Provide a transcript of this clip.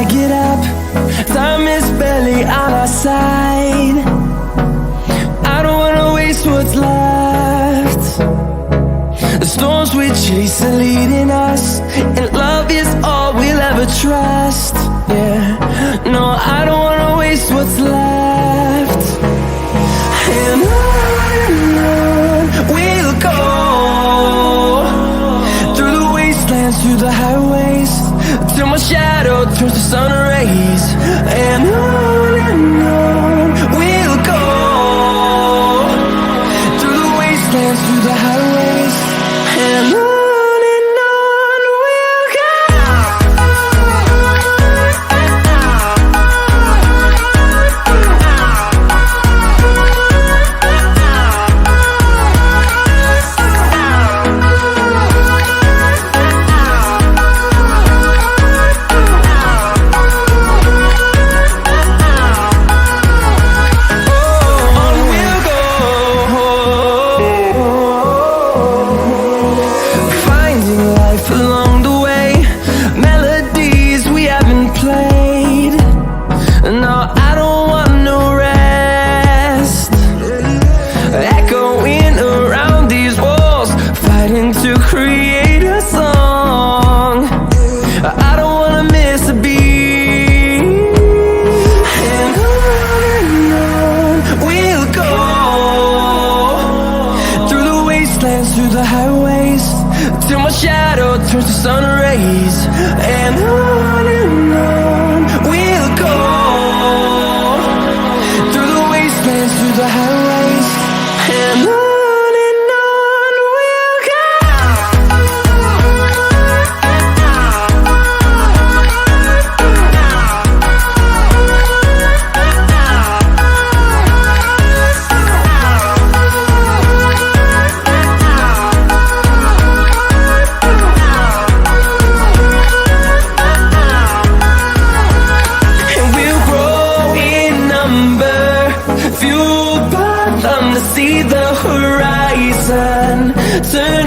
get up, time is barely on our side. I don't wanna waste what's left. The storms we chase are leading us, and love is all we'll ever trust. Yeah, no, I don't wanna waste what's left. And on we'll go, through the wastelands, through the highways, till my shadow turns to sun rays. And on we'll go, through the wastelands, through the highways, and on we'll go. Along the way, melodies we haven't played. No, I don't want no rest. Echoing around these walls, fighting to create a song. I don't wanna miss a beat. And on we'll go, through the wastelands, through the highways, till my shadow turns to sun rays. And on we'll go, through the wastelands, through the highways, and on we'll go. Fueled by them to see the horizon, turn